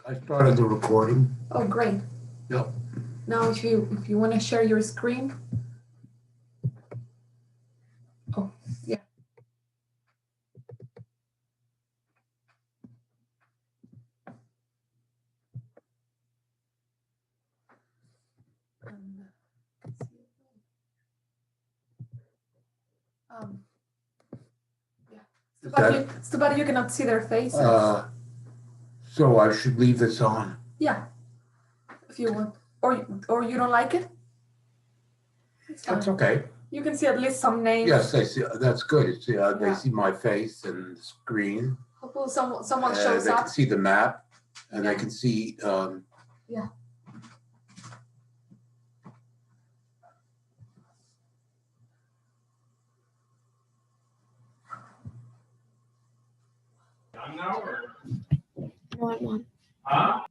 I started the recording. Oh, great. Yep. Now, if you want to share your screen. Oh, yeah. Yeah. It's too bad you cannot see their faces. So I should leave this on. Yeah, if you want, or you don't like it. That's okay. You can see at least some names. Yes, I see. That's good. It's, they see my face and the screen. Hopefully someone shows they up. They can see the map, and they can see. Yeah. I'm now or? No, I'm on. Huh?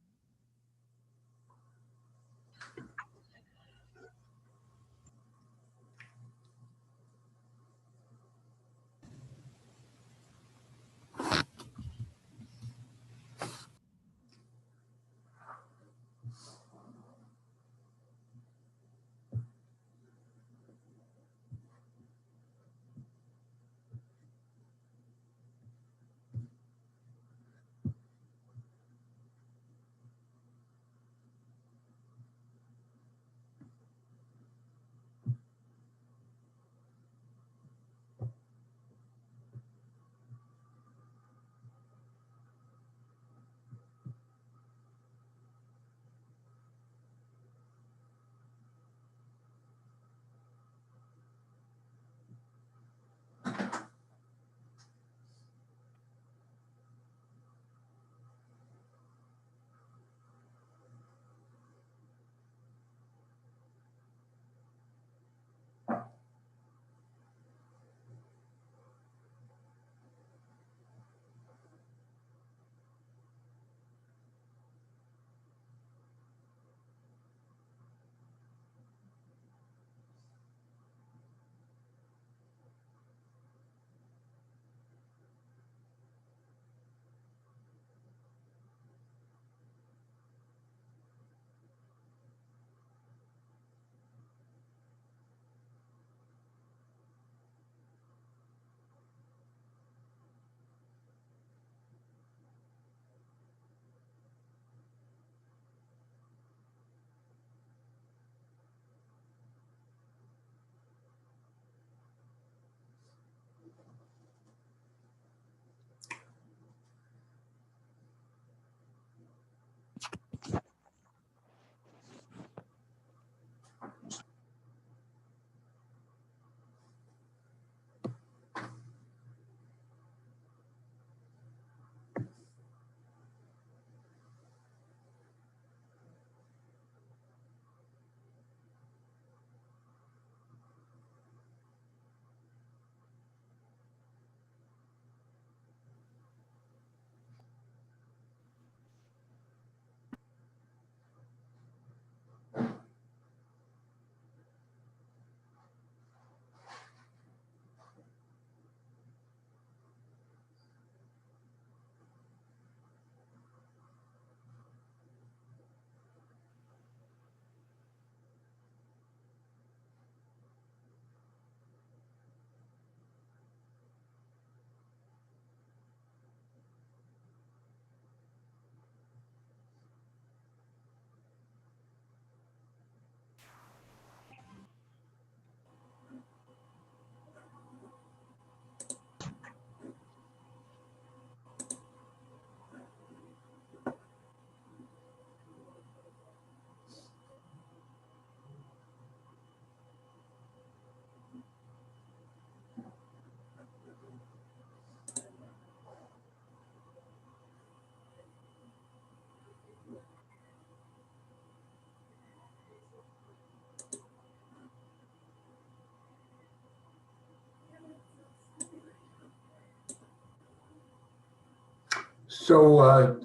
So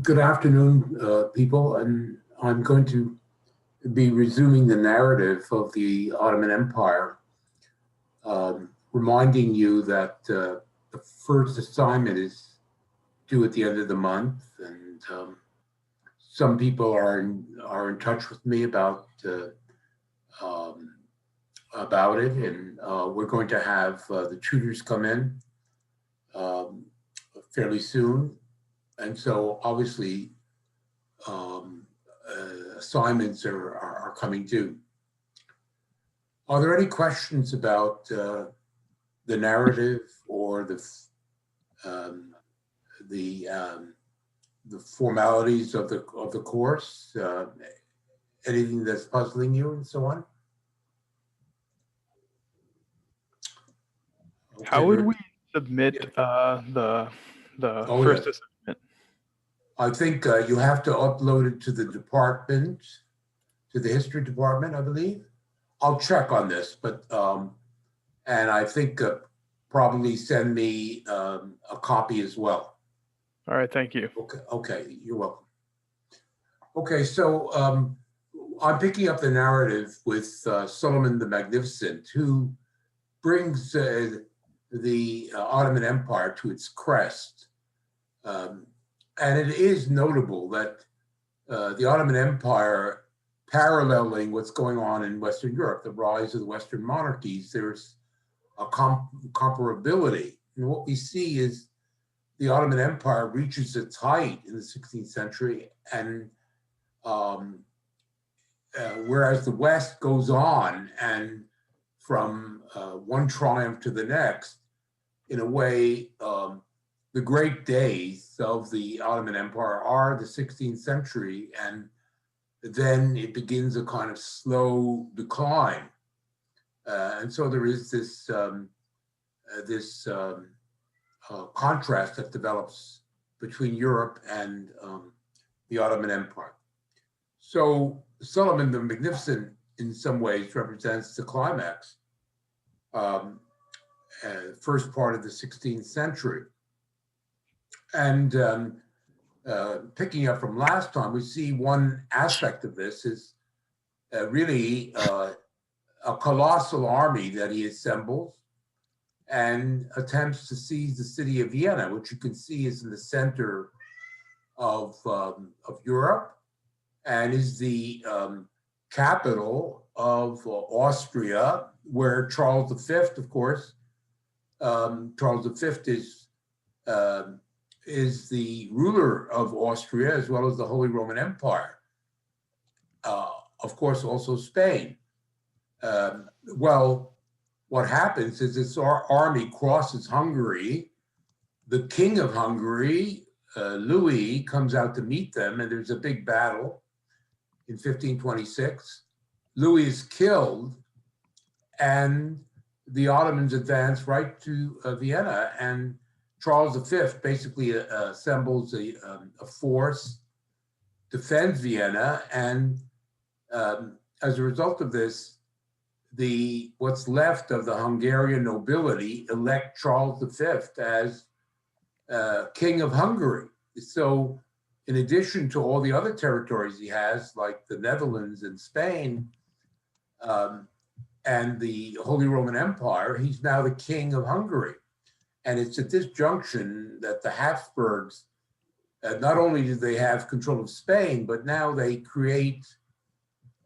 good afternoon, people, and I'm going to be resuming the narrative of the Ottoman Empire, reminding you that the first assignment is due at the end of the month, and some people are in touch with me about um, it, and we're going to have the tutors come in um, fairly soon, and so obviously assignments are coming due. Are there any questions about the narrative or the formalities of the course? Anything that's puzzling you and so on? Okay, How would we submit the Oh, first yes. assignment? I think you have to upload it to the department, to the history department, I believe. I'll check on this, but and I think probably send me a copy as well. All right, thank you. Okay, you're welcome. Okay, so I'm picking up the narrative with Suleiman the Magnificent, who brings the Ottoman Empire to its crest. And it is notable that the Ottoman Empire, paralleling what's going on in Western Europe, the rise of the Western monarchies, there's a comparability. And what we see is the Ottoman Empire reaches its height in the 16th century, and whereas the West goes on and from one triumph to the next, in a way, the great days of the Ottoman Empire are the 16th century, and then it begins a kind of slow decline. And so there is this contrast that develops between Europe and the Ottoman Empire. So Suleiman the Magnificent, in some ways, represents the climax, first part of the 16th century. And picking up from last time, we see one aspect of this is really a colossal army that he assembles and attempts to seize the city of Vienna, which you can see is in the center of Europe and is the capital of Austria, where Charles V, of course, Charles V is the ruler of Austria as well as the Holy Roman Empire. Of course, also Spain. Well, what happens is this army crosses Hungary. The king of Hungary, Louis, comes out to meet them, and there's a big battle in 1526. Louis is killed, and the Ottomans advance right to Vienna, and Charles V basically assembles a force, defends Vienna, and as a result of this, what's left of the Hungarian nobility elect Charles V as King of Hungary. So in addition to all the other territories he has, like the Netherlands and Spain, and the Holy Roman Empire, he's now the King of Hungary. And it's at this junction that the Habsburgs, not only do they have control of Spain, but now they create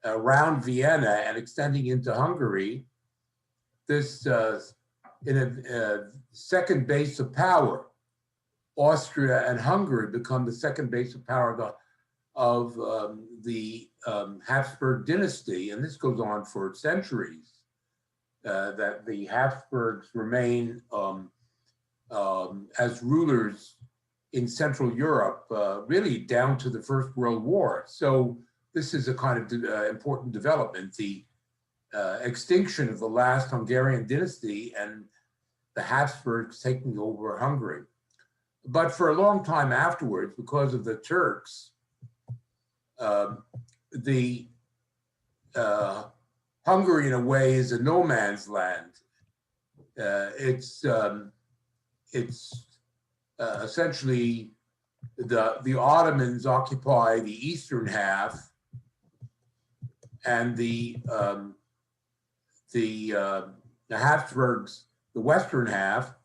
around Vienna and extending into Hungary, this in a second base of power. Austria and Hungary become the second base of power of the Habsburg dynasty, and this goes on for centuries. That the Habsburgs remain as rulers in Central Europe, really down to the First World War. So this is a kind of important development, the extinction of the last Hungarian dynasty and the Habsburgs taking over Hungary. But for a long time afterwards, because of the Turks, Hungary, in a way, is a no man's land. It's essentially the Ottomans occupy the eastern half, and the Habsburgs the western half,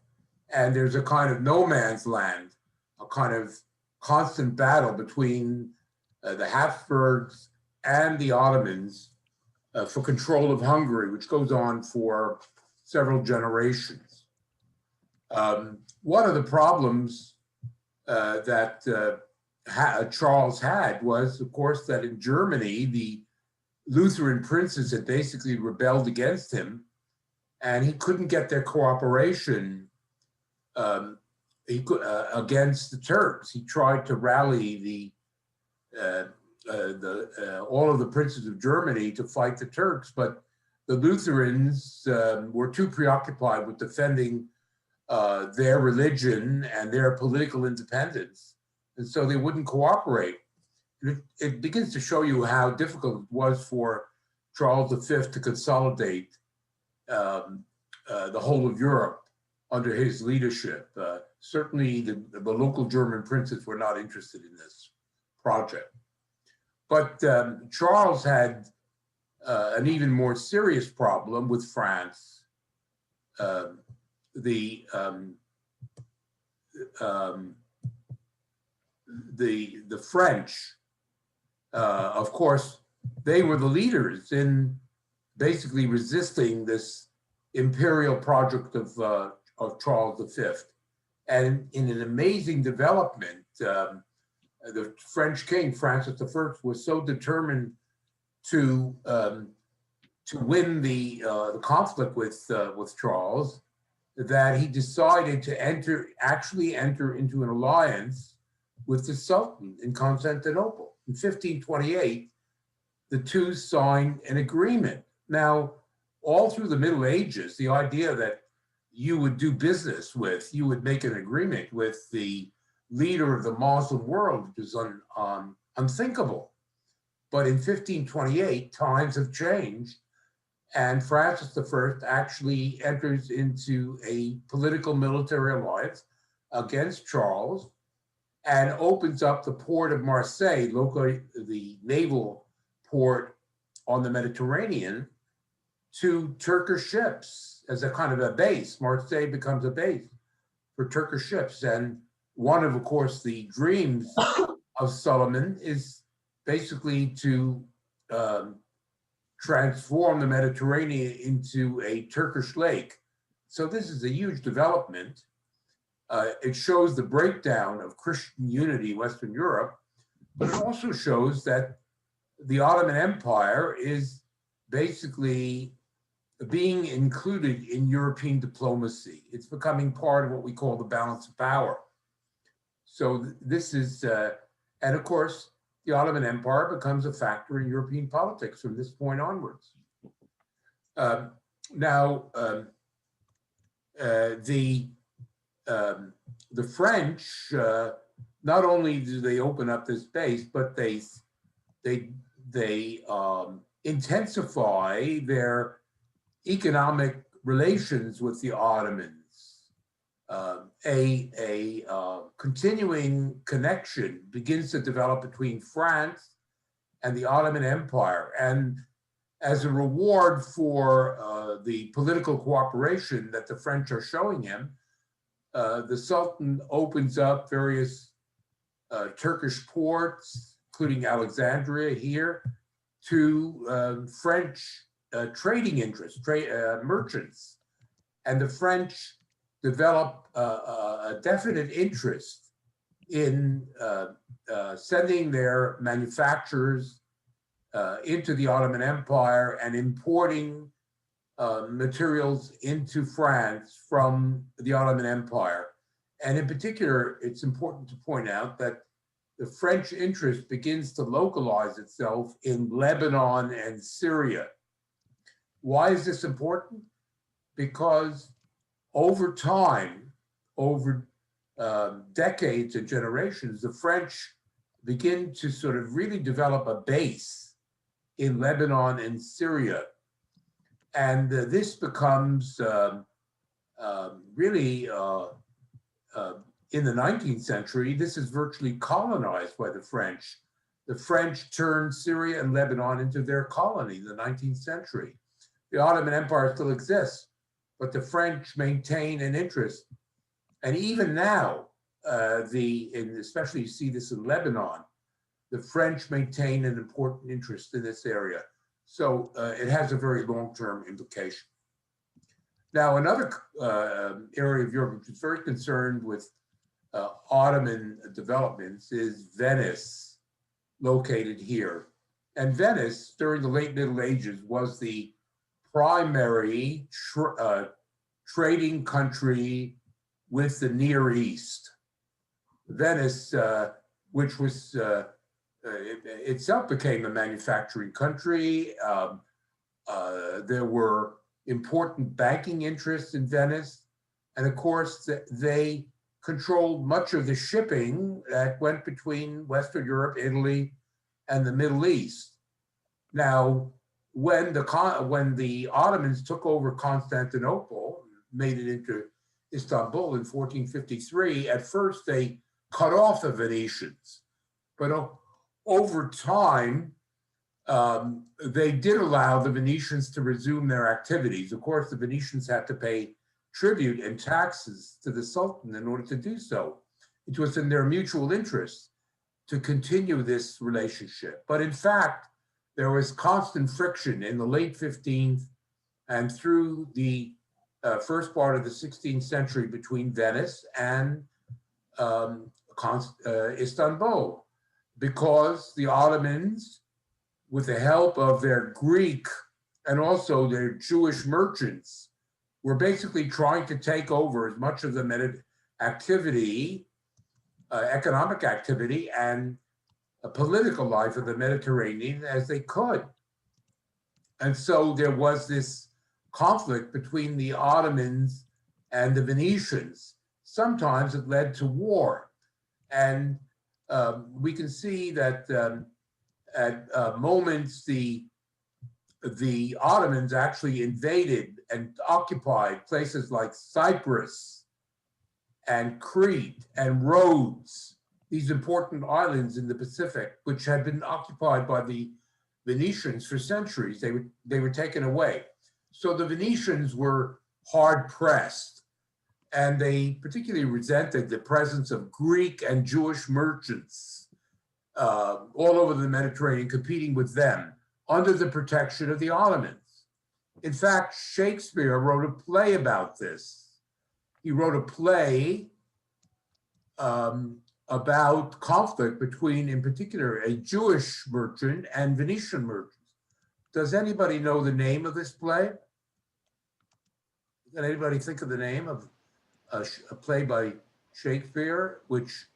and there's a kind of no man's land, a kind of constant battle between the Habsburgs and the Ottomans for control of Hungary, which goes on for several generations. One of the problems that Charles had was, of course, that in Germany, the Lutheran princes had basically rebelled against him, and he couldn't get their cooperation against the Turks. He tried to rally all of the princes of Germany to fight the Turks, but the Lutherans were too preoccupied with defending their religion and their political independence, and so they wouldn't cooperate. It begins to show you how difficult it was for Charles V to consolidate the whole of Europe under his leadership. Certainly the local German princes were not interested in this project. But Charles had an even more serious problem with France. The French, of course, they were the leaders in basically resisting this imperial project of Charles V. And in an amazing development, the French king, Francis I, was so determined to win the conflict with Charles that he decided to actually enter into an alliance with the Sultan in Constantinople. In 1528, the two signed an agreement. Now, all through the Middle Ages, the idea that you would do business with, you would make an agreement with the leader of the Muslim world is unthinkable. But in 1528, times have changed, and Francis I actually enters into a political military alliance against Charles and opens up the port of Marseille, locally the naval port on the Mediterranean, to Turkish ships as a kind of a base. Marseille becomes a base for Turkish ships. And one of course, the dreams of Suleiman is basically to transform the Mediterranean into a Turkish lake. So this is a huge development. It shows the breakdown of Christian unity in Western Europe, but it also shows that the Ottoman Empire is basically being included in European diplomacy. It's becoming part of what we call the balance of power. So this is, and of course, the Ottoman Empire becomes a factor in European politics from this point onwards. Now, the French, not only do they open up this base, but they intensify their economic relations with the Ottomans. A continuing connection begins to develop between France and the Ottoman Empire. And as a reward for the political cooperation that the French are showing him, the Sultan opens up various Turkish ports, including Alexandria here, to French trading interests, merchants. And the French develop a definite interest in sending their manufacturers into the Ottoman Empire and importing materials into France from the Ottoman Empire. And in particular, it's important to point out that the French interest begins to localize itself in Lebanon and Syria. Why is this important? Because over time, over decades and generations, the French begin to sort of really develop a base in Lebanon and Syria. And this becomes really, in the 19th century, this is virtually colonized by the French. The French turned Syria and Lebanon into their colony in the 19th century. The Ottoman Empire still exists, but the French maintain an interest. And even now, especially you see this in Lebanon, the French maintain an important interest in this area. So it has a very long-term implication. Now, another area of Europe which is very concerned with Ottoman developments is Venice, located here. And Venice, during the late Middle Ages, was the primary trading country with the Near East. Venice, which was itself became a manufacturing country. There were important banking interests in Venice. And of course, they controlled much of the shipping that went between Western Europe, Italy, and the Middle East. Now, when the Ottomans took over Constantinople, made it into Istanbul in 1453, at first they cut off the Venetians. But over time, they did allow the Venetians to resume their activities. Of course, the Venetians had to pay tribute and taxes to the Sultan in order to do so. It was in their mutual interest to continue this relationship. But in fact, there was constant friction in the late 15th and through the first part of the 16th century between Venice and Istanbul, because the Ottomans, with the help of their Greek and also their Jewish merchants, were basically trying to take over as much of the economic activity and a political life of the Mediterranean as they could. And so there was this conflict between the Ottomans and the Venetians. Sometimes it led to war. And we can see that at moments the Ottomans actually invaded and occupied places like Cyprus and Crete and Rhodes, these important islands in the Pacific, which had been occupied by the Venetians for centuries. They were taken away. So the Venetians were hard pressed, and they particularly resented the presence of Greek and Jewish merchants all over the Mediterranean, competing with them under the protection of the Ottomans. In fact, Shakespeare wrote a play about this. He wrote a play about conflict between, in particular, a Jewish merchant and Venetian merchants. Does anybody know the name of this play? Can anybody think of the name of a play by Shakespeare which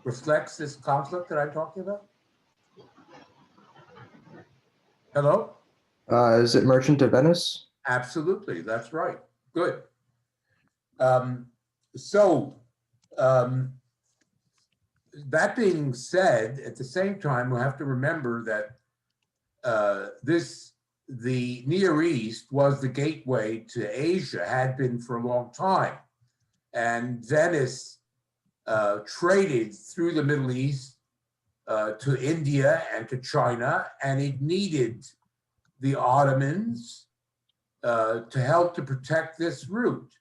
reflects this conflict that I'm talking about? Hello? Is it Merchant of Venice? Absolutely, that's right. Good. That being said, at the same time, we'll have to remember that the Near East was the gateway to Asia, had been for a long time. And Venice traded through the Middle East to India and to China, and it needed the Ottomans to help to protect this route.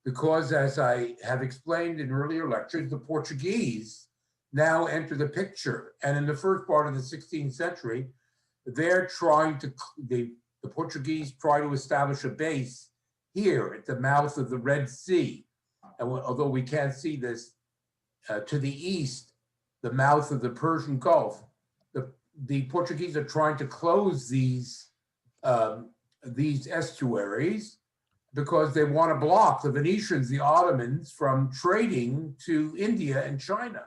Because as I have explained in earlier lectures, the Portuguese now enter the picture. And in the first part of the 16th century, they're trying to, the Portuguese try to establish a base here at the mouth of the Red Sea. And although we can't see this, to the east, the mouth of the Persian Gulf, the Portuguese are trying to close these estuaries because they want to block the Venetians, the Ottomans, from trading to India and China.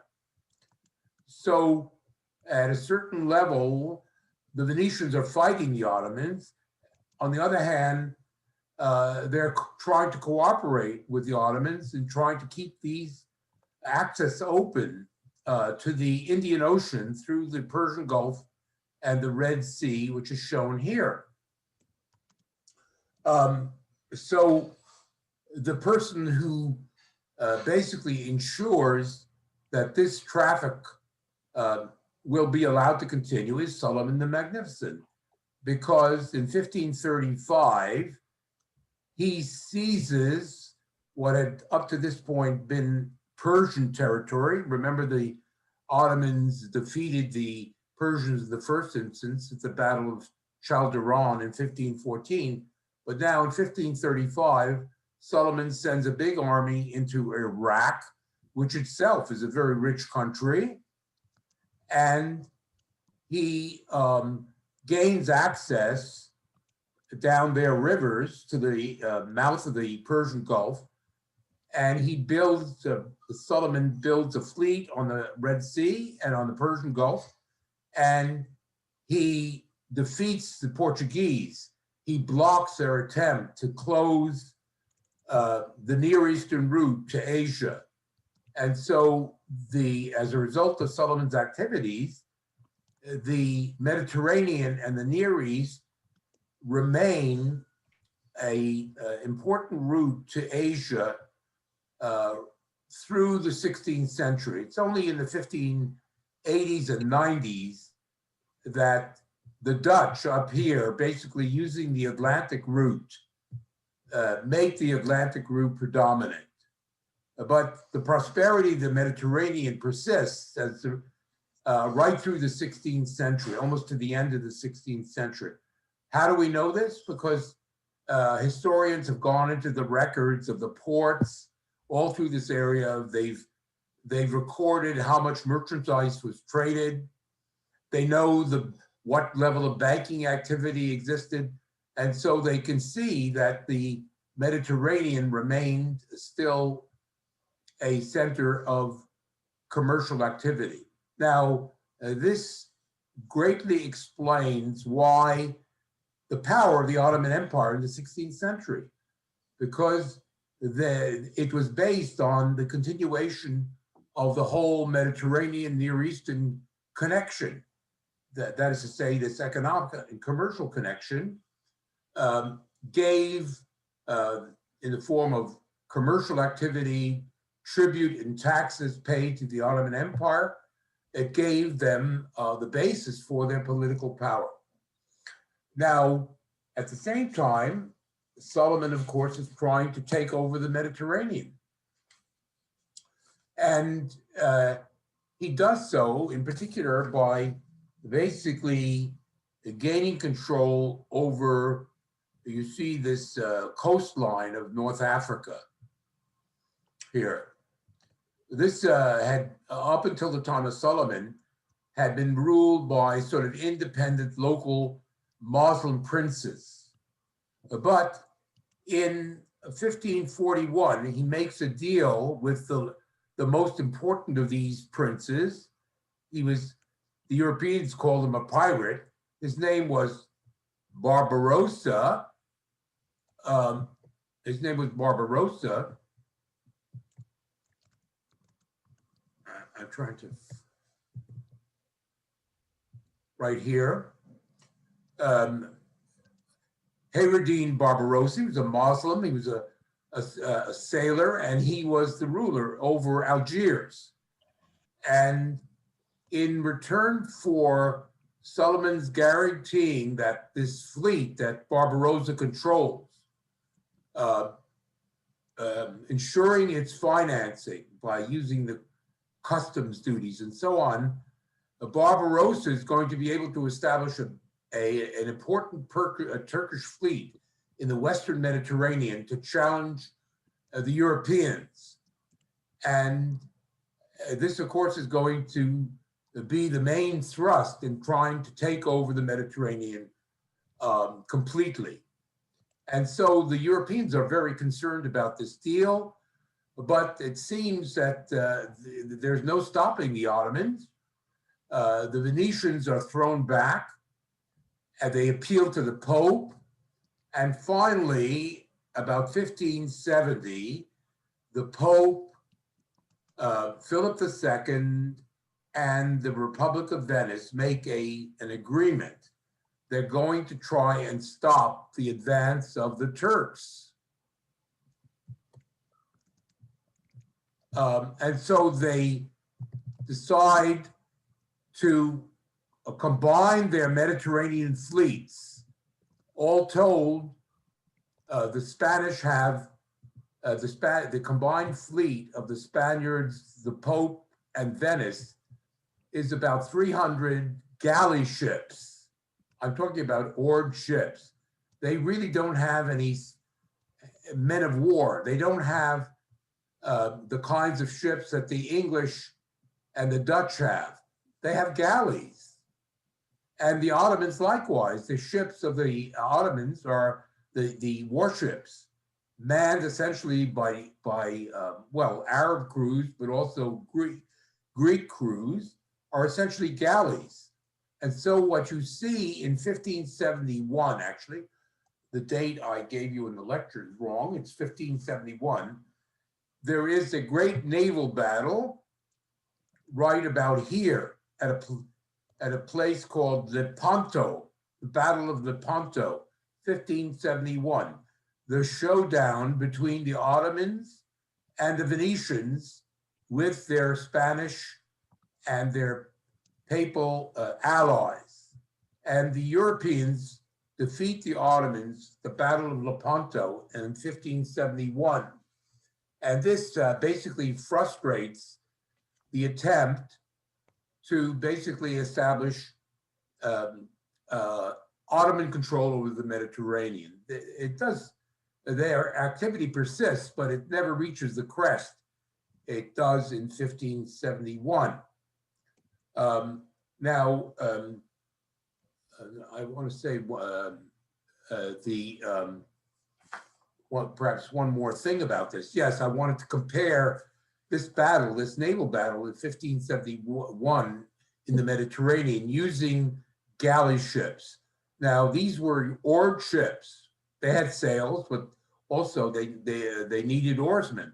So at a certain level, the Venetians are fighting the Ottomans. On the other hand, they're trying to cooperate with the Ottomans and trying to keep these access open to the Indian Ocean through the Persian Gulf and the Red Sea, which is shown here. So the person who basically ensures that this traffic will be allowed to continue is Suleiman the Magnificent, because in 1535, he seizes what had up to this point been Persian territory. Remember, the Ottomans defeated the Persians in the first instance at the Battle of Chaldiran in 1514. But now in 1535, Solomon sends a big army into Iraq, which itself is a very rich country. And he gains access down their rivers to the mouth of the Persian Gulf. And he builds, Solomon builds a fleet on the Red Sea and on the Persian Gulf. And he defeats the Portuguese. He blocks their attempt to close the Near Eastern route to Asia. And so as a result of Solomon's activities, the Mediterranean and the Near East remain an important route to Asia through the 16th century. It's only in the 1580s and 90s that the Dutch up here, basically using the Atlantic route, make the Atlantic route predominant. But the prosperity of the Mediterranean persists as right through the 16th century, almost to the end of the 16th century. How do we know this? Because historians have gone into the records of the ports all through this area. They've recorded how much merchandise was traded. They know what level of banking activity existed. And so they can see that the Mediterranean remained still a center of commercial activity. Now, this greatly explains why the power of the Ottoman Empire in the 16th century, because it was based on the continuation of the whole Mediterranean Near Eastern connection. That is to say, this economic and commercial connection gave, in the form of commercial activity, tribute and taxes paid to the Ottoman Empire, it gave them the basis for their political power. Now, at the same time, Solomon, of course, is trying to take over the Mediterranean. And he does so, in particular, by basically gaining control over, you see this coastline of North Africa here. This had, up until the time of Solomon, had been ruled by sort of independent local Muslim princes. But in 1541, he makes a deal with the most important of these princes. The Europeans called him a pirate. His name was Barbarossa. I'm trying to, right here. Hayreddin Barbarossa, he was a Muslim, he was a sailor, and he was the ruler over Algiers. And in return for Solomon's guaranteeing that this fleet that Barbarossa controls, ensuring its financing by using the customs duties and so on, Barbarossa is going to be able to establish an important Turkish fleet in the Western Mediterranean to challenge the Europeans. And this, of course, is going to be the main thrust in trying to take over the Mediterranean completely. And so the Europeans are very concerned about this deal, but it seems that there's no stopping the Ottomans. The Venetians are thrown back, and they appeal to the Pope. And finally, about 1570, the Pope, Philip II, and the Republic of Venice make an agreement. They're going to try and stop the advance of the Turks. And so they decide to combine their Mediterranean fleets. All told, the Spanish have the combined fleet of the Spaniards, the Pope, and Venice is about 300 galley ships. I'm talking about oared ships. They really don't have any men of war. They don't have the kinds of ships that the English and the Dutch have. They have galleys. And the Ottomans likewise. The ships of the Ottomans are the warships, manned essentially by Arab crews, but also Greek crews, are essentially galleys. And so what you see in 1571, actually, the date I gave you in the lecture is wrong, it's 1571, there is a great naval battle right about here at a place called Lepanto, the Battle of Lepanto, 1571. The showdown between the Ottomans and the Venetians with their Spanish and their papal allies. And the Europeans defeat the Ottomans, the Battle of Lepanto in 1571. And this basically frustrates the attempt to basically establish Ottoman control over the Mediterranean. Their activity persists, but it never reaches the crest. It does in 1571. Now, I want to say perhaps one more thing about this. Yes, I wanted to compare this battle, this naval battle in 1571 in the Mediterranean using galley ships. Now, these were oared ships. They had sails, but also they needed oarsmen.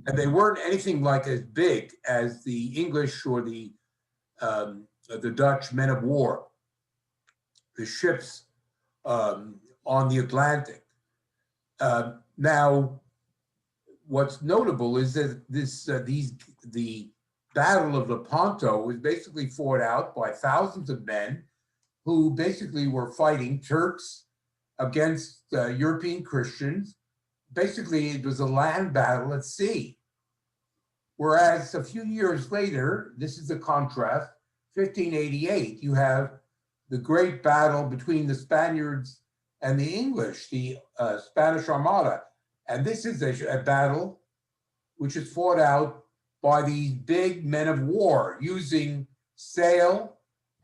And they weren't anything like as big as the English or the Dutch men of war, the ships on the Atlantic. Now, what's notable is that the Battle of Lepanto was basically fought out by thousands of men who basically were fighting Turks against European Christians. Basically, it was a land battle at sea. Whereas a few years later, this is the contrast, 1588, you have the great battle between the Spaniards and the English, the Spanish Armada. And this is a battle which is fought out by these big men of war using sail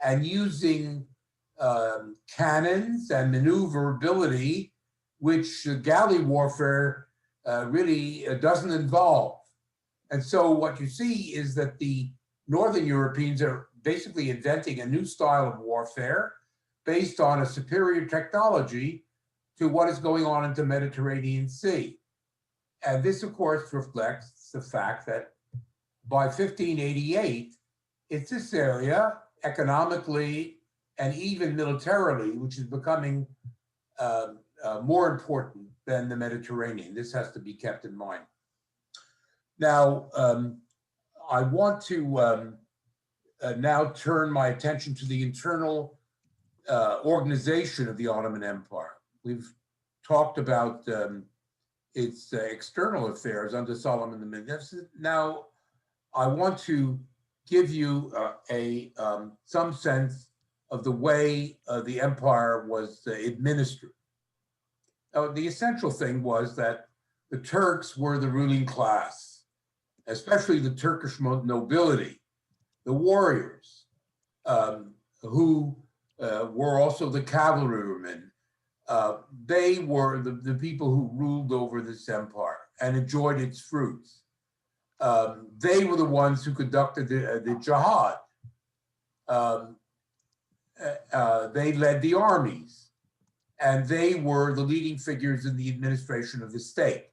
and using cannons and maneuverability, which galley warfare really doesn't involve. And so what you see is that the Northern Europeans are basically inventing a new style of warfare based on a superior technology to what is going on in the Mediterranean Sea. And this, of course, reflects the fact that by 1588, it's this area economically and even militarily, which is becoming more important than the Mediterranean. This has to be kept in mind. Now, I want to now turn my attention to the internal organization of the Ottoman Empire. We've talked about its external affairs under Solomon the Magnificent. Now, I want to give you some sense of the way the empire was administered. The essential thing was that the Turks were the ruling class, especially the Turkish nobility, the warriors, who were also the cavalrymen. They were the people who ruled over this empire and enjoyed its fruits. They were the ones who conducted the jihad. They led the armies, and they were the leading figures in the administration of the state.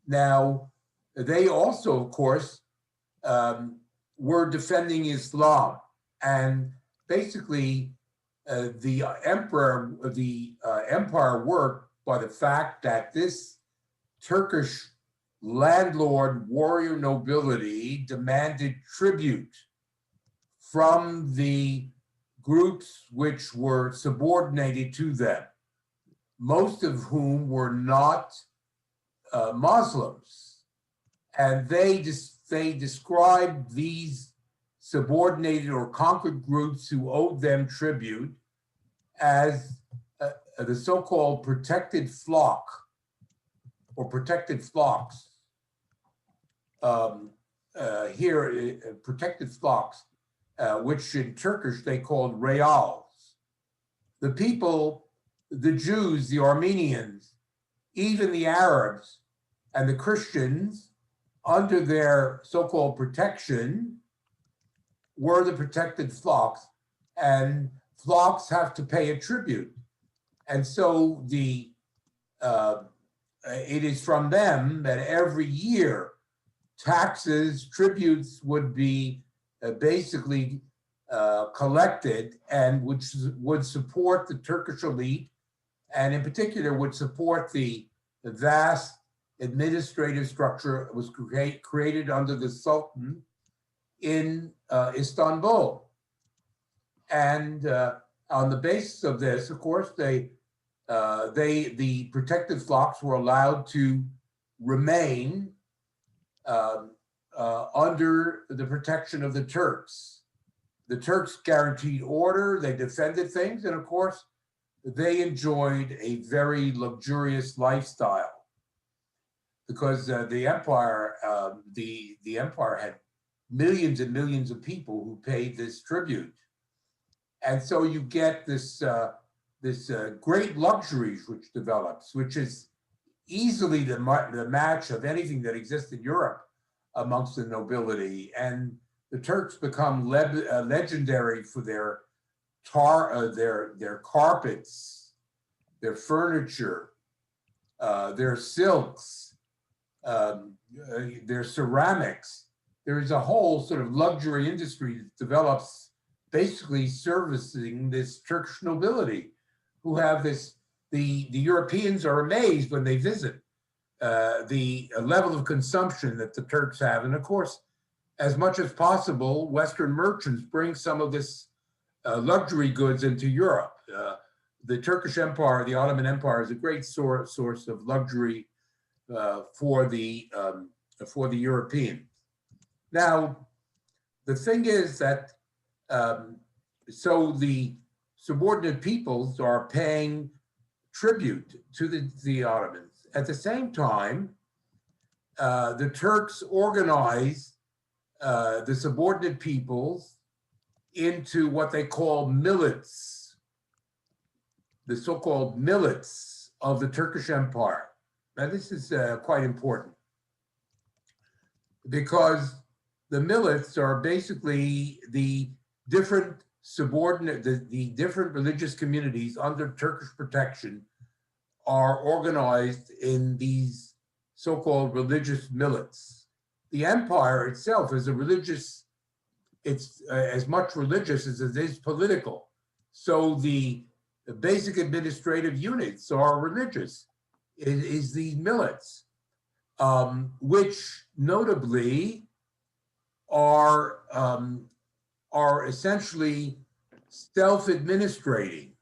Now, they also, of course, were defending Islam, and basically the empire worked by the fact that this Turkish landlord warrior nobility demanded tribute from the groups which were subordinated to them, most of whom were not Muslims, and they described these subordinated or conquered groups who owed them tribute as the so-called protected flock or protected flocks. Protected flocks, which in Turkish they called reals. The people, the Jews, the Armenians, even the Arabs and the Christians, under their so-called protection, were the protected flocks, and flocks have to pay a tribute. And so it is from them that every year taxes, tributes would be basically collected, and which would support the Turkish elite, and in particular would support the vast administrative structure that was created under the Sultan in Istanbul. And on the basis of this, of course, the protected flocks were allowed to remain under the protection of the Turks. The Turks guaranteed order, they defended things, and of course, they enjoyed a very luxurious lifestyle because the empire had millions and millions of people who paid this tribute. And so you get this great luxuries which develops, which is easily the match of anything that exists in Europe amongst the nobility. And the Turks become legendary for their carpets, their furniture, their silks, their ceramics. There is a whole sort of luxury industry that develops, basically servicing this Turkish nobility, who have this. The Europeans are amazed when they visit the level of consumption that the Turks have, and of course, as much as possible, Western merchants bring some of this luxury goods into Europe. The Turkish Empire, the Ottoman Empire, is a great source of luxury for the Europeans. Now, the thing is that so the subordinate peoples are paying tribute to the Ottomans. At the same time, the Turks organize the subordinate peoples into what they call millets, the so-called millets of the Turkish Empire. Now, this is quite important because the millets are basically the different the different religious communities under Turkish protection are organized in these so-called religious millets. The empire itself is it's as much religious as it is political. So the basic administrative units are religious. It is the millets, which notably are essentially self-administrating.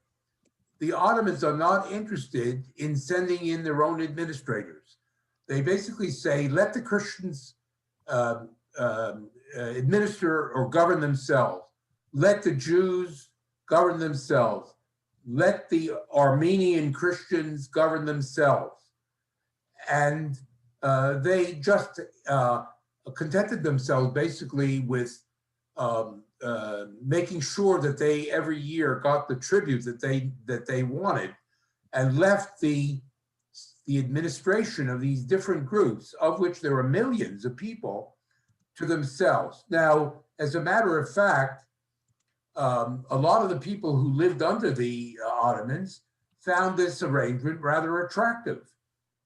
The Ottomans are not interested in sending in their own administrators. They basically say, let the Christians administer or govern themselves. Let the Jews govern themselves. Let the Armenian Christians govern themselves. And they just contented themselves basically with making sure that they every year got the tribute that they wanted, and left the administration of these different groups, of which there are millions of people, to themselves. Now, as a matter of fact, a lot of the people who lived under the Ottomans found this arrangement rather attractive,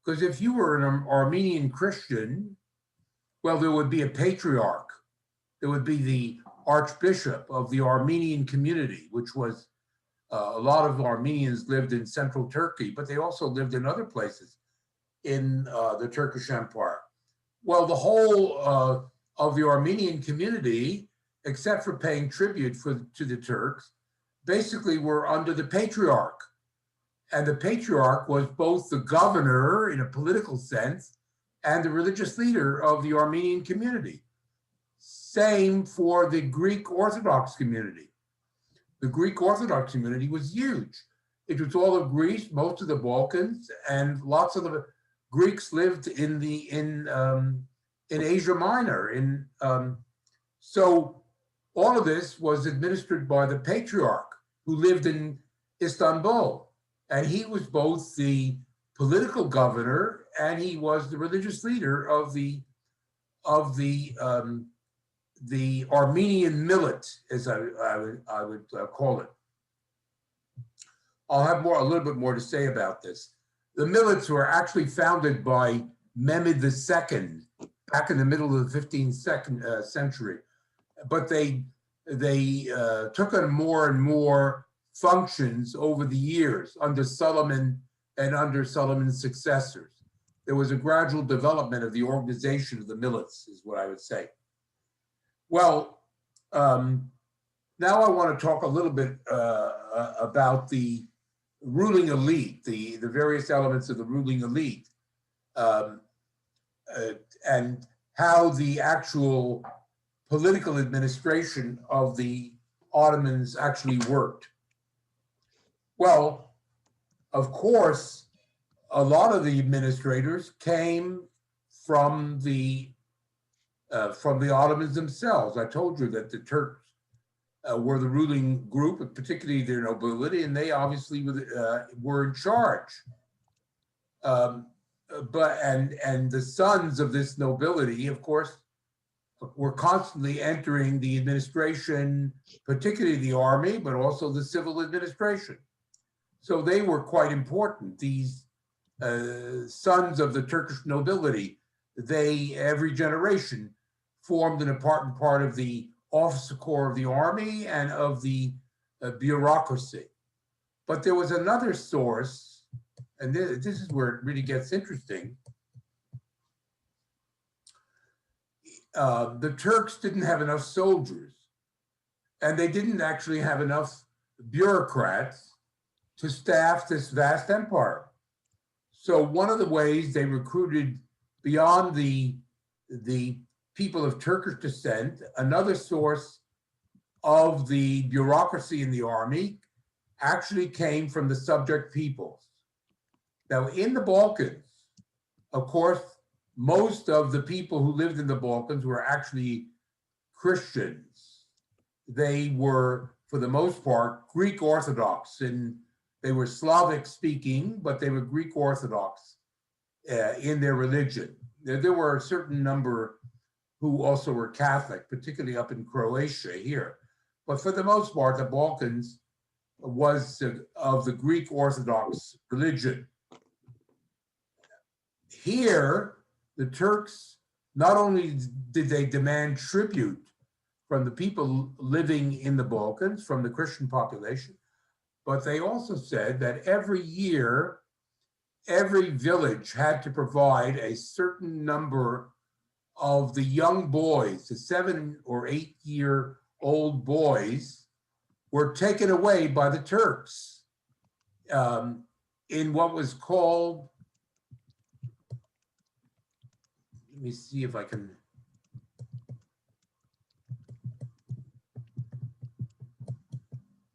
because if you were an Armenian Christian, well, there would be a patriarch. There would be the archbishop of the Armenian community, which was a lot of Armenians lived in central Turkey, but they also lived in other places in the Turkish Empire. Well, the whole of the Armenian community, except for paying tribute to the Turks, basically were under the patriarch. And the patriarch was both the governor in a political sense and the religious leader of the Armenian community. Same for the Greek Orthodox community. The Greek Orthodox community was huge. It was all of Greece, most of the Balkans, and lots of the Greeks lived in Asia Minor. So all of this was administered by the patriarch who lived in Istanbul. And he was both the political governor and he was the religious leader of the Armenian millet, as I would call it. I'll have a little bit more to say about this. The millets were actually founded by Mehmed II back in the middle of the 15th century, but they took on more and more functions over the years under Solomon and under Solomon's successors. There was a gradual development of the organization of the millets, is what I would say. Well, now I want to talk a little bit about the ruling elite, the various elements of the ruling elite, and how the actual political administration of the Ottomans actually worked. Well, of course, a lot of the administrators came from the Ottomans themselves. I told you that the Turks were the ruling group, particularly their nobility, and they obviously were in charge. And the sons of this nobility, of course, were constantly entering the administration, particularly the army, but also the civil administration. So they were quite important. These sons of the Turkish nobility, every generation, formed an important part of the officer corps of the army and of the bureaucracy. But there was another source, and this is where it really gets interesting. The Turks didn't have enough soldiers, and they didn't actually have enough bureaucrats to staff this vast empire. So one of the ways they recruited beyond the people of Turkish descent, another source of the bureaucracy in the army actually came from the subject peoples. Now, in the Balkans, of course, most of the people who lived in the Balkans were actually Christians. They were, for the most part, Greek Orthodox, and they were Slavic speaking, but they were Greek Orthodox in their religion. There were a certain number who also were Catholic, particularly up in Croatia here. But for the most part, the Balkans was of the Greek Orthodox religion. Here, the Turks, not only did they demand tribute from the people living in the Balkans, from the Christian population, but they also said that every year, every village had to provide a certain number of the young boys, the 7 or 8 year old boys, were taken away by the Turks in what was called, let me see if I can,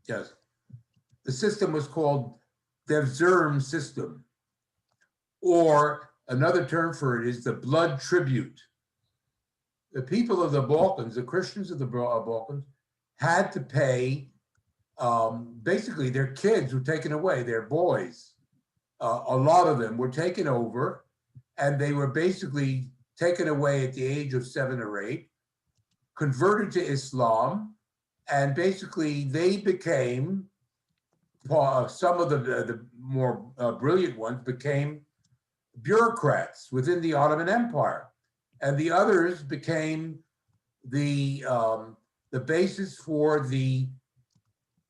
yes, the system was called Devzerm system, or another term for it is the blood tribute. The people of the Balkans, the Christians of the Balkans, had to pay, basically their kids were taken away, their boys. A lot of them were taken over, and they were basically taken away at the age of 7 or 8, converted to Islam, and basically they became, some of the more brilliant ones became bureaucrats within the Ottoman Empire. And the others became the basis for the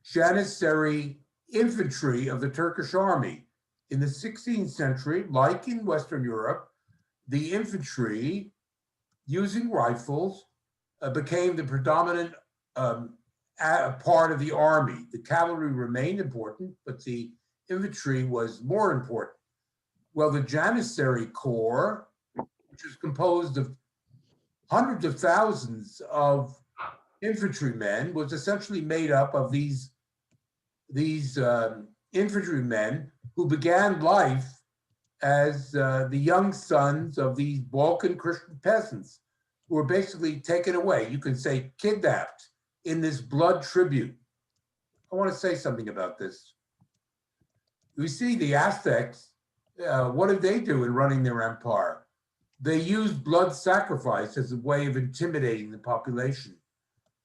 Janissary infantry of the Turkish army. In the 16th century, like in Western Europe, the infantry, using rifles, became the predominant part of the army. The cavalry remained important, but the infantry was more important? Well, the Janissary Corps, which is composed of hundreds of thousands of infantrymen, was essentially made up of these infantrymen who began life as the young sons of these Balkan Christian peasants who were basically taken away, you can say kidnapped, in this blood tribute. I want to say something about this. We see the Aztecs, what did they do in running their empire? They used blood sacrifice as a way of intimidating the population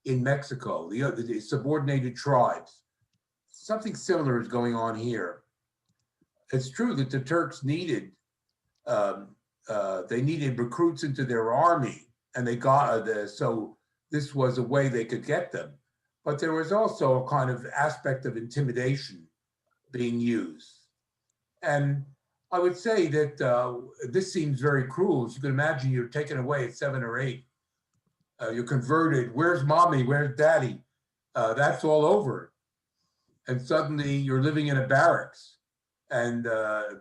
in Mexico, the subordinated tribes. Something similar is going on here. It's true that the Turks needed, they needed recruits into their army, and they got, so this was a way they could get them. But there was also a kind of aspect of intimidation being used. And I would say that this seems very cruel. As you can imagine, you're taken away at 7 or 8. You're converted. Where's mommy? Where's daddy? That's all over. And suddenly you're living in a barracks, and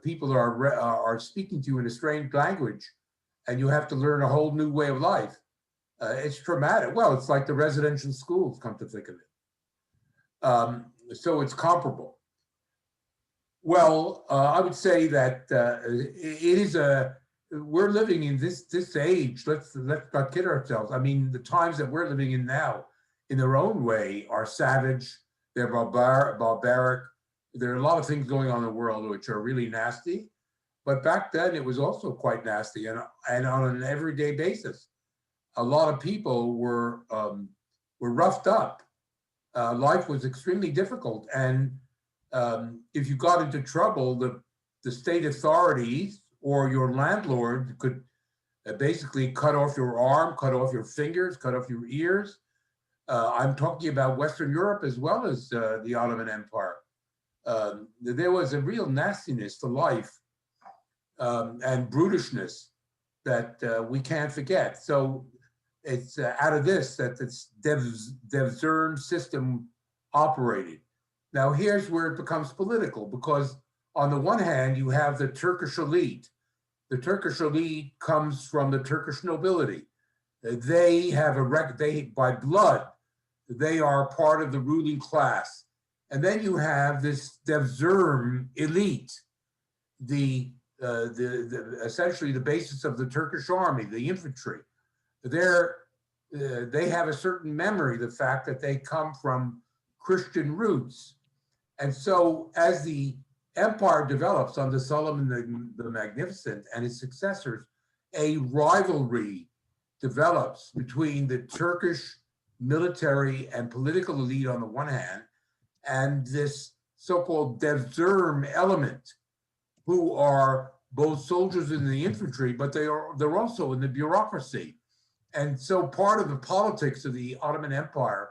people are speaking to you in a strange language, and you have to learn a whole new way of life. It's traumatic. Well, it's like the residential schools, come to think of it. So it's comparable. Well, I would say that we're living in this age. Let's not kid ourselves. I mean, the times that we're living in now, in their own way, are savage. They're barbaric. There are a lot of things going on in the world which are really nasty. But back then, it was also quite nasty, and on an everyday basis, a lot of people were roughed up. Life was extremely difficult, and if you got into trouble, the state authorities or your landlord could basically cut off your arm, cut off your fingers, cut off your ears. I'm talking about Western Europe as well as the Ottoman Empire. There was a real nastiness to life and brutishness that we can't forget. So it's out of this that this Devzern system operated. Now here's where it becomes political, because on the one hand, you have the Turkish elite. The Turkish elite comes from the Turkish nobility. They have by blood, they are part of the ruling class. And then you have this Devzern elite, essentially the basis of the Turkish army, the infantry. They have a certain memory, the fact that they come from Christian roots. And so as the empire develops under Solomon the Magnificent and his successors, a rivalry develops between the Turkish military and political elite on the one hand, and this so-called Devzern element, who are both soldiers in the infantry, but they're also in the bureaucracy. And so part of the politics of the Ottoman Empire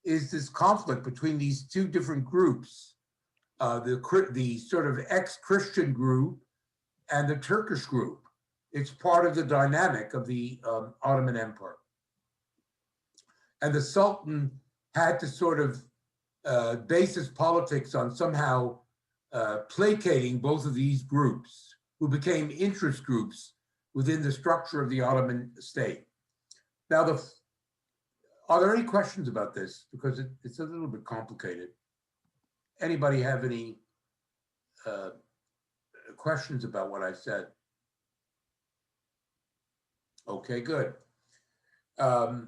is this conflict between these two different groups, the sort of ex-Christian group and the Turkish group. It's part of the dynamic of the Ottoman Empire. And the Sultan had to sort of base his politics on somehow placating both of these groups, who became interest groups within the structure of the Ottoman state. Now, are there any questions about this? Because it's a little bit complicated. Anybody have any questions about what I said? Okay, good. The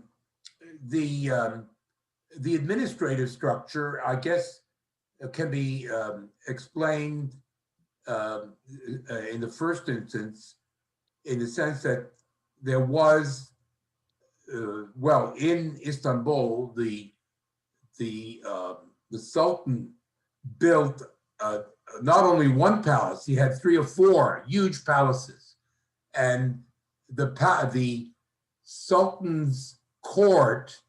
administrative structure, I guess, can be explained in the first instance, in the sense that there was, well, in Istanbul, the Sultan built not only one palace, he had 3 or 4 huge palaces, and the Sultan's court,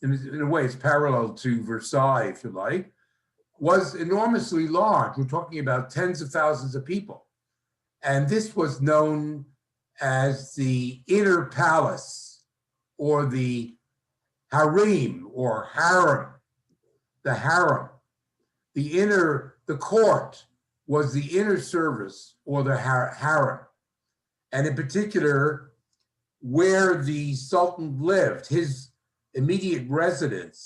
in a way, it's parallel to Versailles, if you like, was enormously large. We're talking about tens of thousands of people. And this was known as the inner palace, or the harem, or harem, the harem, the court was the inner service, or the harem, and in particular, where the Sultan lived, his immediate residence.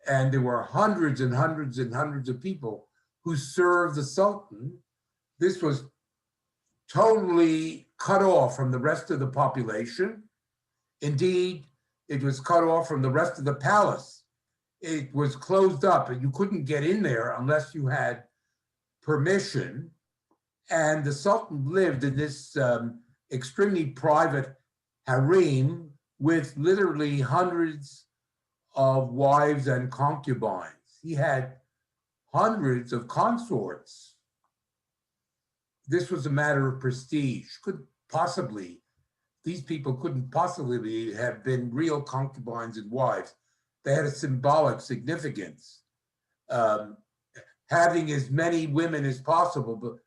And there were hundreds and hundreds and hundreds of people who served the Sultan. This was totally cut off from the rest of the population. Indeed, it was cut off from the rest of the palace. It was closed up, and you couldn't get in there unless you had permission. And the Sultan lived in this extremely private harem with literally hundreds of wives and concubines. He had hundreds of consorts. This was a matter of prestige. These people couldn't possibly have been real concubines and wives. They had a symbolic significance. Having as many women as possible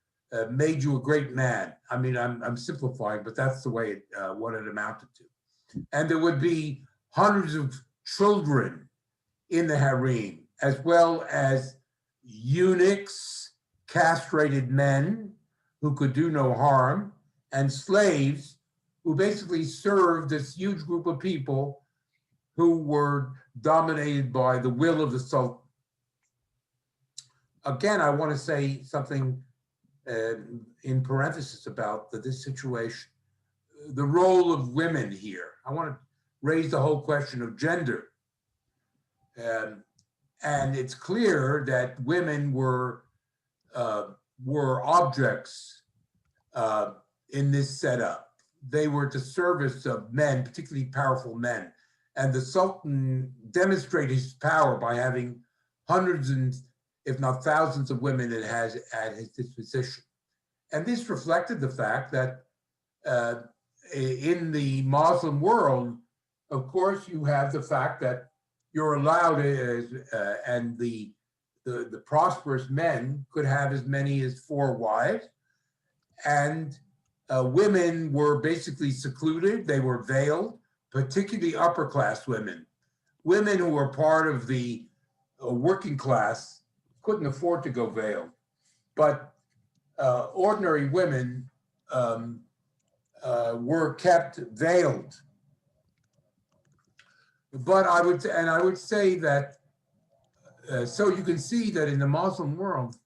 made you a great man. I mean, I'm simplifying, but that's the way what it amounted to. And there would be hundreds of children in the harem, as well as eunuchs, castrated men who could do no harm, and slaves who basically served this huge group of people who were dominated by the will of the Sultan. Again, I want to say something in parenthesis about this situation. The role of women here. I want to raise the whole question of gender. And it's clear that women were objects in this setup. They were at the service of men, particularly powerful men. And the Sultan demonstrated his power by having hundreds and if not thousands of women at his disposition. And this reflected the fact that in the Muslim world, of course, you have the fact that you're allowed, and the prosperous men could have as many as 4 wives, and women were basically secluded. They were veiled, particularly upper class women. Women who were part of the working class couldn't afford to go veiled, but ordinary women were kept veiled. But I would say that, so you can see that in the Muslim world,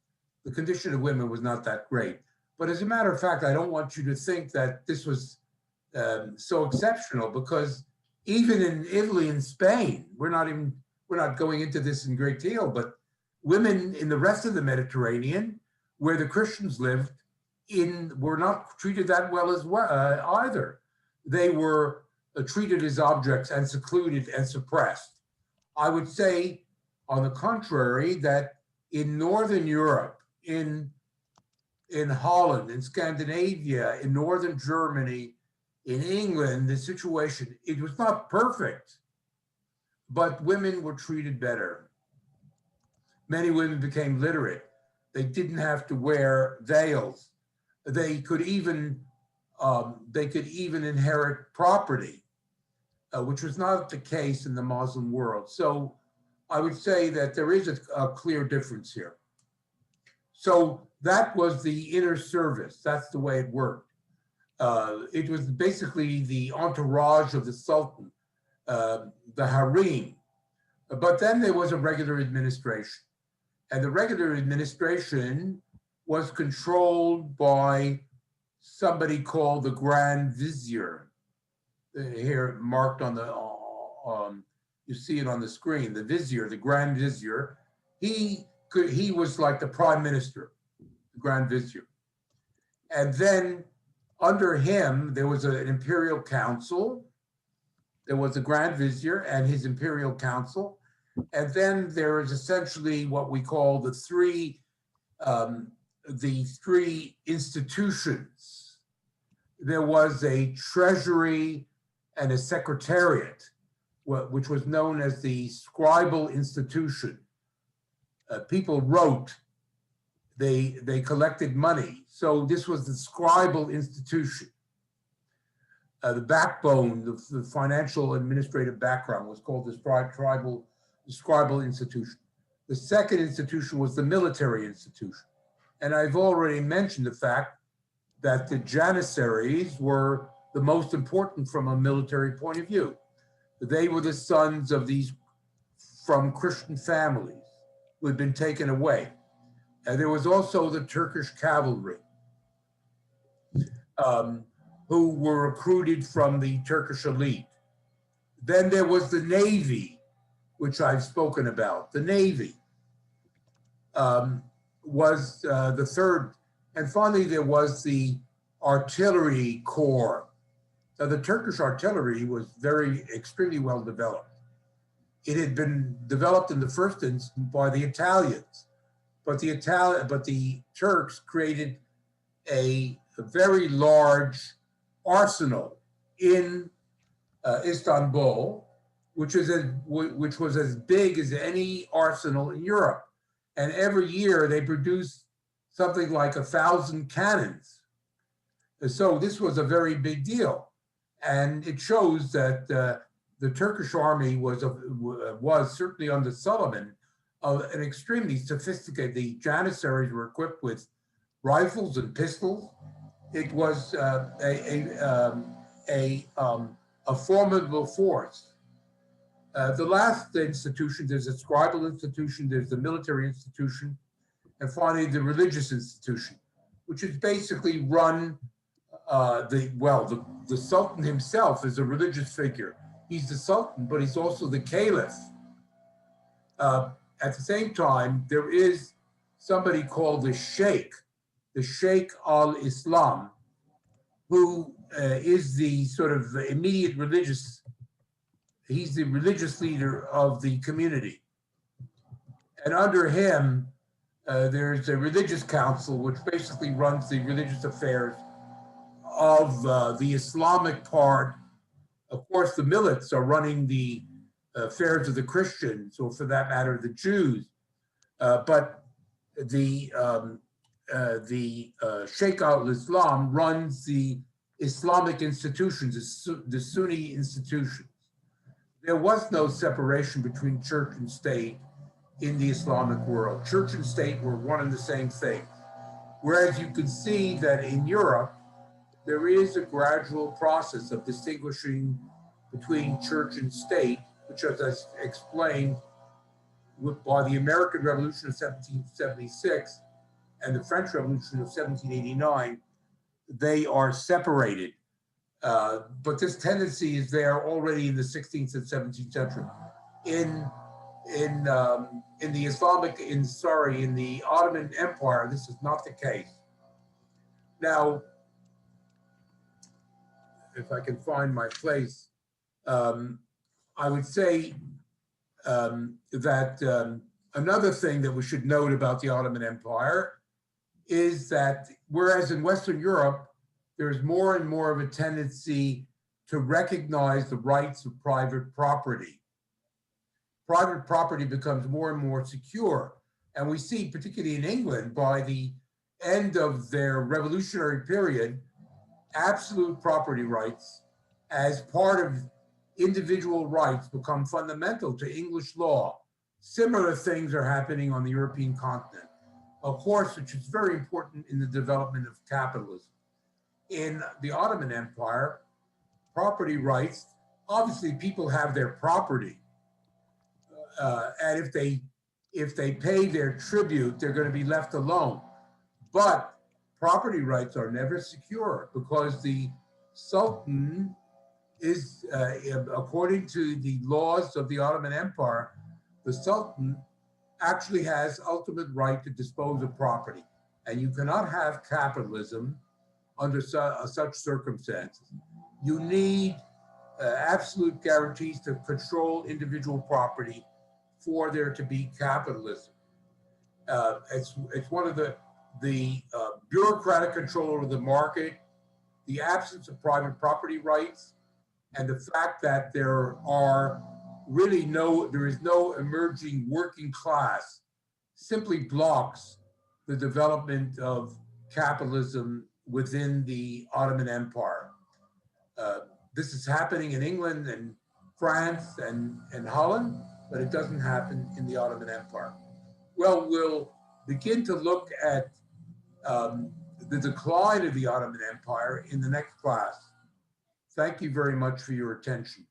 the condition of women was not that great. But as a matter of fact, I don't want you to think that this was so exceptional, because even in Italy and Spain, we're not going into this in great deal, but women in the rest of the Mediterranean, where the Christians lived, were not treated that well as well either. They were treated as objects and secluded and suppressed. I would say, on the contrary, that in Northern Europe, in Holland, in Scandinavia, in Northern Germany, in England, the situation, it was not perfect, but women were treated better. Many women became literate. They didn't have to wear veils. They could even inherit property, which was not the case in the Muslim world. So I would say that there is a clear difference here. So that was the inner service. That's the way it worked. It was basically the entourage of the Sultan, the harem. But then there was a regular administration. And the regular administration was controlled by somebody called the Grand Vizier. Here marked on the, you see it on the screen, the Vizier, the Grand Vizier. He was like the Prime Minister, the Grand Vizier. And then under him, there was an imperial council. There was a Grand Vizier and his imperial council. And then there is essentially what we call the three institutions. There was a treasury and a secretariat, which was known as the scribal institution. People wrote, they collected money. So this was the scribal institution. The backbone, the financial administrative background was called the scribal institution. The second institution was the military institution. And I've already mentioned the fact that the Janissaries were the most important from a military point of view. They were the sons of these from Christian families who had been taken away. And there was also the Turkish cavalry, who were recruited from the Turkish elite. Then there was the Navy, which I've spoken about. The Navy was the third. And finally, there was the artillery corps. Now, the Turkish artillery was extremely well developed. It had been developed in the first instance by the Italians, but the Turks created a very large arsenal in Istanbul, which was as big as any arsenal in Europe. And every year they produced something like 1,000 cannons. And so this was a very big deal. And it shows that the Turkish army was certainly under Suleiman an extremely sophisticated. The Janissaries were equipped with rifles and pistols. It was a formidable force. The last institution, there's a scribal institution, there's the military institution, and finally the religious institution, which is basically run. The Sultan himself is a religious figure. He's the Sultan, but he's also the Caliph. At the same time, there is somebody called the Sheikh al-Islam, who is the sort of immediate religious. He's the religious leader of the community. And under him, there's a religious council, which basically runs the religious affairs of the Islamic part. Of course, the millets are running the affairs of the Christians, or for that matter, the Jews. But the Sheikh al-Islam runs the Islamic institutions, the Sunni institutions. There was no separation between church and state in the Islamic world. Church and state were one and the same thing. Whereas you can see that in Europe, there is a gradual process of distinguishing between church and state, which, as I explained, by the American Revolution of 1776 and the French Revolution of 1789, they are separated. But this tendency is there already in the 16th and 17th century. In the Ottoman Empire, this is not the case. Now, if I can find my place, I would say that another thing that we should note about the Ottoman Empire is that whereas in Western Europe, there's more and more of a tendency to recognize the rights of private property. Private property becomes more and more secure. And we see, particularly in England, by the end of their revolutionary period, absolute property rights as part of individual rights become fundamental to English law. Similar things are happening on the European continent, of course, which is very important in the development of capitalism. In the Ottoman Empire, property rights, obviously people have their property. And if they pay their tribute, they're going to be left alone. But property rights are never secure because the Sultan is, according to the laws of the Ottoman Empire, the Sultan actually has ultimate right to dispose of property. And you cannot have capitalism under such circumstances. You need absolute guarantees to control individual property for there to be capitalism. It's one of the bureaucratic control over the market, the absence of private property rights, and the fact that there is no emerging working class simply blocks the development of capitalism within the Ottoman Empire. This is happening in England and France and Holland, but it doesn't happen in the Ottoman Empire. Well, we'll begin to look at the decline of the Ottoman Empire in the next class. Thank you very much for your attention.